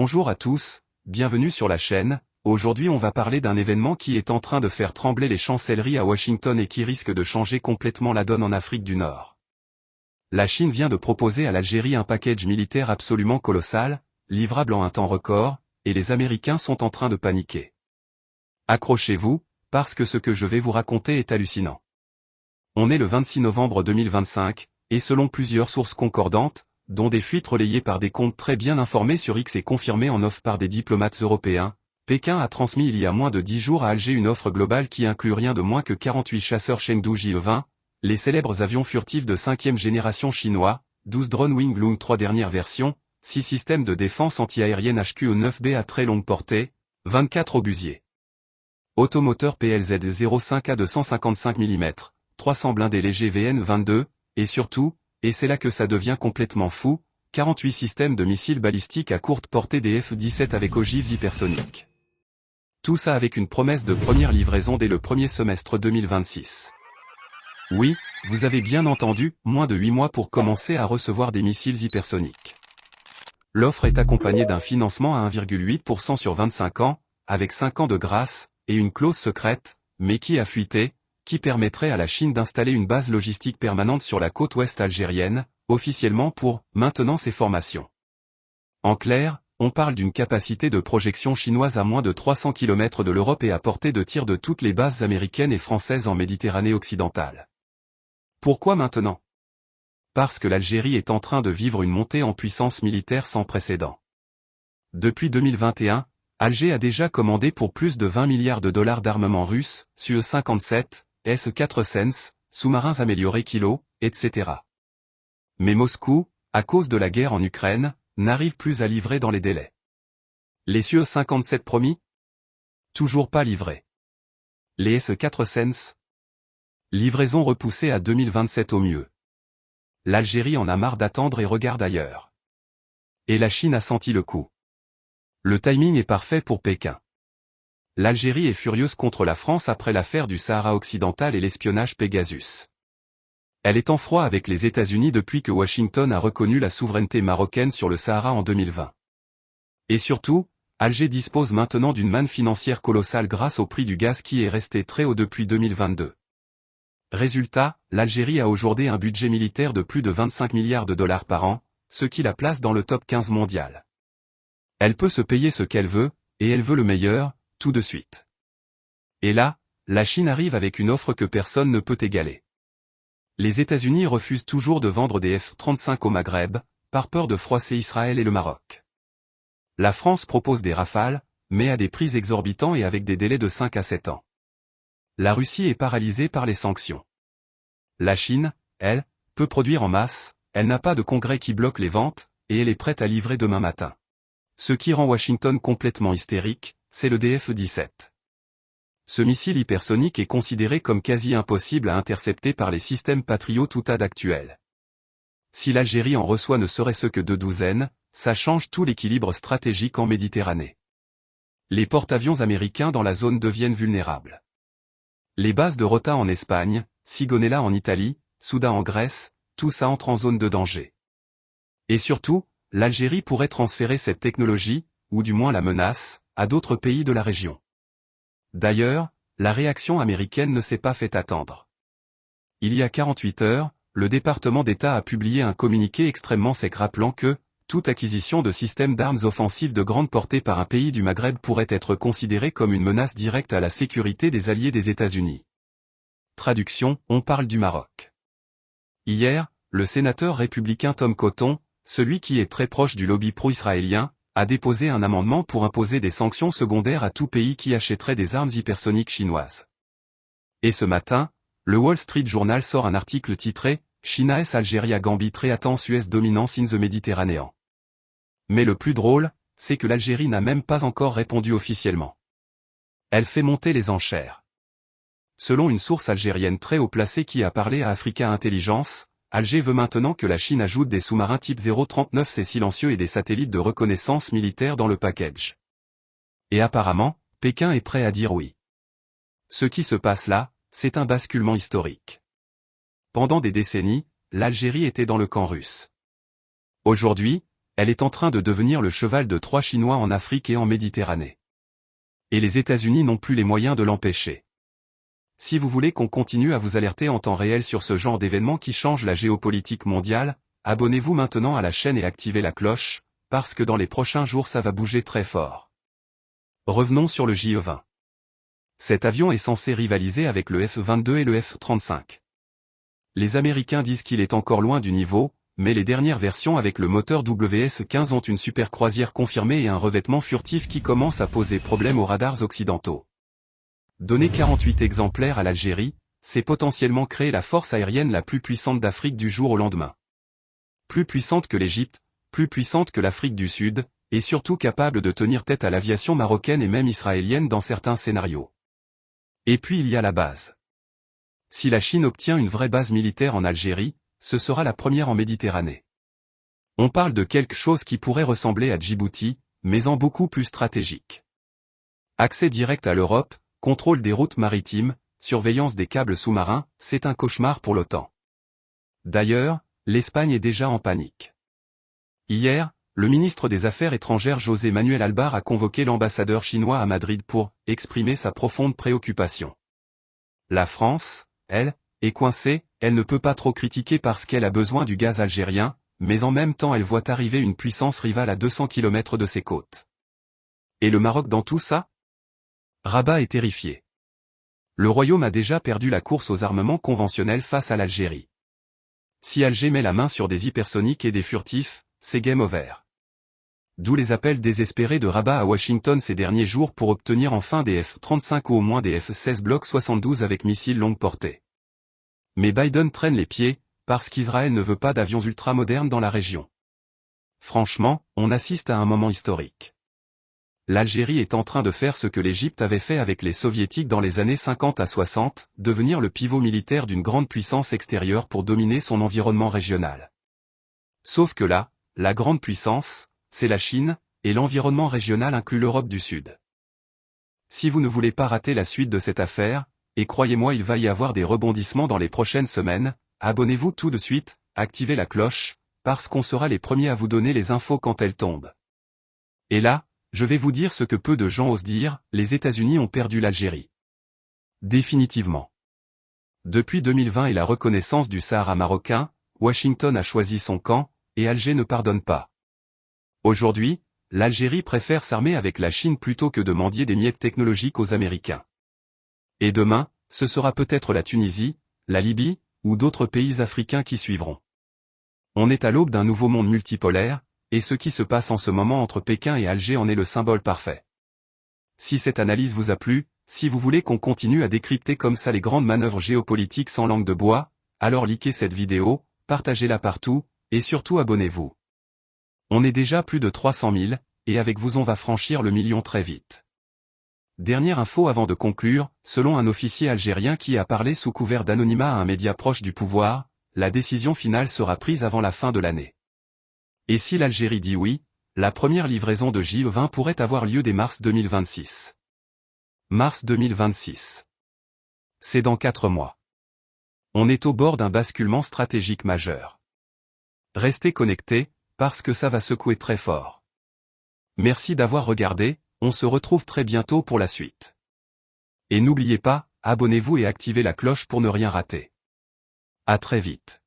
Bonjour à tous, bienvenue sur la chaîne. Aujourd'hui on va parler d'un événement qui est en train de faire trembler les chancelleries à Washington et qui risque de changer complètement la donne en Afrique du Nord. La Chine vient de proposer à l'Algérie un package militaire absolument colossal, livrable en un temps record, et les Américains sont en train de paniquer. Accrochez-vous, parce que ce que je vais vous raconter est hallucinant. On est le 26 novembre 2025, et selon plusieurs sources concordantes, dont des fuites relayées par des comptes très bien informés sur X et confirmées en off par des diplomates européens, Pékin a transmis il y a moins de 10 jours à Alger une offre globale qui inclut rien de moins que 48 chasseurs Chengdu JE-20, les célèbres avions furtifs de 5e génération chinois, 12 drones Wing-Lung 3 dernières versions, 6 systèmes de défense anti-aérienne HQO-9B à très longue portée, 24 obusiers. Automoteur PLZ-05A de 155 mm, 300 blindés légers VN-22, et surtout, et c'est là que ça devient complètement fou, 48 systèmes de missiles balistiques à courte portée des F-17 avec ogives hypersoniques. Tout ça avec une promesse de première livraison dès le premier semestre 2026. Oui, vous avez bien entendu, moins de 8 mois pour commencer à recevoir des missiles hypersoniques. L'offre est accompagnée d'un financement à 1,8% sur 25 ans, avec 5 ans de grâce, et une clause secrète, mais qui a fuité, qui permettrait à la Chine d'installer une base logistique permanente sur la côte ouest algérienne, officiellement pour « maintenance et formation ». En clair, on parle d'une capacité de projection chinoise à moins de 300 km de l'Europe et à portée de tir de toutes les bases américaines et françaises en Méditerranée occidentale. Pourquoi maintenant? Parce que l'Algérie est en train de vivre une montée en puissance militaire sans précédent. Depuis 2021, Alger a déjà commandé pour plus de 20 milliards de dollars d'armement russe, Su-57, S-400, sous-marins améliorés Kilo, etc. Mais Moscou, à cause de la guerre en Ukraine, n'arrive plus à livrer dans les délais. Les Su-57 promis? Toujours pas livrés. Les S-400? Livraison repoussée à 2027 au mieux. L'Algérie en a marre d'attendre et regarde ailleurs. Et la Chine a senti le coup. Le timing est parfait pour Pékin. L'Algérie est furieuse contre la France après l'affaire du Sahara occidental et l'espionnage Pegasus. Elle est en froid avec les États-Unis depuis que Washington a reconnu la souveraineté marocaine sur le Sahara en 2020. Et surtout, Alger dispose maintenant d'une manne financière colossale grâce au prix du gaz qui est resté très haut depuis 2022. Résultat, l'Algérie a aujourd'hui un budget militaire de plus de 25 milliards de dollars par an, ce qui la place dans le top 15 mondial. Elle peut se payer ce qu'elle veut, et elle veut le meilleur, tout de suite. Et là, la Chine arrive avec une offre que personne ne peut égaler. Les États-Unis refusent toujours de vendre des F-35 au Maghreb, par peur de froisser Israël et le Maroc. La France propose des Rafales, mais à des prix exorbitants et avec des délais de 5 à 7 ans. La Russie est paralysée par les sanctions. La Chine, elle, peut produire en masse, elle n'a pas de congrès qui bloque les ventes, et elle est prête à livrer demain matin. Ce qui rend Washington complètement hystérique, c'est le DF-17. Ce missile hypersonique est considéré comme quasi impossible à intercepter par les systèmes Patriot THAAD actuels. Si l'Algérie en reçoit ne serait-ce que 2 douzaines, ça change tout l'équilibre stratégique en Méditerranée. Les porte-avions américains dans la zone deviennent vulnérables. Les bases de Rota en Espagne, Sigonella en Italie, Souda en Grèce, tout ça entre en zone de danger. Et surtout, l'Algérie pourrait transférer cette technologie, ou du moins la menace, à d'autres pays de la région. D'ailleurs, la réaction américaine ne s'est pas fait attendre. Il y a 48 heures, le département d'État a publié un communiqué extrêmement sec rappelant que, toute acquisition de systèmes d'armes offensives de grande portée par un pays du Maghreb pourrait être considérée comme une menace directe à la sécurité des alliés des États-Unis. Traduction, on parle du Maroc. Hier, le sénateur républicain Tom Cotton, celui qui est très proche du lobby pro-israélien, a déposé un amendement pour imposer des sanctions secondaires à tout pays qui achèterait des armes hypersoniques chinoises. Et ce matin, le Wall Street Journal sort un article titré « China s Algeria Gambit threatens US dominance in the Mediterranean ». Mais le plus drôle, c'est que l'Algérie n'a même pas encore répondu officiellement. Elle fait monter les enchères. Selon une source algérienne très haut placée qui a parlé à Africa Intelligence, Alger veut maintenant que la Chine ajoute des sous-marins type 039C silencieux et des satellites de reconnaissance militaire dans le package. Et apparemment, Pékin est prêt à dire oui. Ce qui se passe là, c'est un basculement historique. Pendant des décennies, l'Algérie était dans le camp russe. Aujourd'hui, elle est en train de devenir le cheval de Troie chinois en Afrique et en Méditerranée. Et les États-Unis n'ont plus les moyens de l'empêcher. Si vous voulez qu'on continue à vous alerter en temps réel sur ce genre d'événements qui changent la géopolitique mondiale, abonnez-vous maintenant à la chaîne et activez la cloche, parce que dans les prochains jours ça va bouger très fort. Revenons sur le JE-20. Cet avion est censé rivaliser avec le F-22 et le F-35. Les Américains disent qu'il est encore loin du niveau, mais les dernières versions avec le moteur WS-15 ont une supercroisière confirmée et un revêtement furtif qui commence à poser problème aux radars occidentaux. Donner 48 exemplaires à l'Algérie, c'est potentiellement créer la force aérienne la plus puissante d'Afrique du jour au lendemain. Plus puissante que l'Égypte, plus puissante que l'Afrique du Sud, et surtout capable de tenir tête à l'aviation marocaine et même israélienne dans certains scénarios. Et puis il y a la base. Si la Chine obtient une vraie base militaire en Algérie, ce sera la première en Méditerranée. On parle de quelque chose qui pourrait ressembler à Djibouti, mais en beaucoup plus stratégique. Accès direct à l'Europe, contrôle des routes maritimes, surveillance des câbles sous-marins, c'est un cauchemar pour l'OTAN. D'ailleurs, l'Espagne est déjà en panique. Hier, le ministre des Affaires étrangères José Manuel Albar a convoqué l'ambassadeur chinois à Madrid pour exprimer sa profonde préoccupation. La France, elle, est coincée, elle ne peut pas trop critiquer parce qu'elle a besoin du gaz algérien, mais en même temps elle voit arriver une puissance rivale à 200 km de ses côtes. Et le Maroc dans tout ça? Rabat est terrifié. Le royaume a déjà perdu la course aux armements conventionnels face à l'Algérie. Si Alger met la main sur des hypersoniques et des furtifs, c'est game over. D'où les appels désespérés de Rabat à Washington ces derniers jours pour obtenir enfin des F-35 ou au moins des F-16 Block 72 avec missiles longue portée. Mais Biden traîne les pieds, parce qu'Israël ne veut pas d'avions ultramodernes dans la région. Franchement, on assiste à un moment historique. L'Algérie est en train de faire ce que l'Égypte avait fait avec les Soviétiques dans les années 50 à 60, devenir le pivot militaire d'une grande puissance extérieure pour dominer son environnement régional. Sauf que là, la grande puissance, c'est la Chine, et l'environnement régional inclut l'Europe du Sud. Si vous ne voulez pas rater la suite de cette affaire, et croyez-moi il va y avoir des rebondissements dans les prochaines semaines, abonnez-vous tout de suite, activez la cloche, parce qu'on sera les premiers à vous donner les infos quand elles tombent. Et là, je vais vous dire ce que peu de gens osent dire, les États-Unis ont perdu l'Algérie. Définitivement. Depuis 2020 et la reconnaissance du Sahara marocain, Washington a choisi son camp, et Alger ne pardonne pas. Aujourd'hui, l'Algérie préfère s'armer avec la Chine plutôt que de mendier des miettes technologiques aux Américains. Et demain, ce sera peut-être la Tunisie, la Libye, ou d'autres pays africains qui suivront. On est à l'aube d'un nouveau monde multipolaire, et ce qui se passe en ce moment entre Pékin et Alger en est le symbole parfait. Si cette analyse vous a plu, si vous voulez qu'on continue à décrypter comme ça les grandes manœuvres géopolitiques sans langue de bois, alors likez cette vidéo, partagez-la partout, et surtout abonnez-vous. On est déjà plus de 300 000, et avec vous on va franchir le million très vite. Dernière info avant de conclure, selon un officier algérien qui a parlé sous couvert d'anonymat à un média proche du pouvoir, la décision finale sera prise avant la fin de l'année. Et si l'Algérie dit oui, la première livraison de JE-20 pourrait avoir lieu dès mars 2026. Mars 2026. C'est dans 4 mois. On est au bord d'un basculement stratégique majeur. Restez connectés, parce que ça va secouer très fort. Merci d'avoir regardé, on se retrouve très bientôt pour la suite. Et n'oubliez pas, abonnez-vous et activez la cloche pour ne rien rater. À très vite.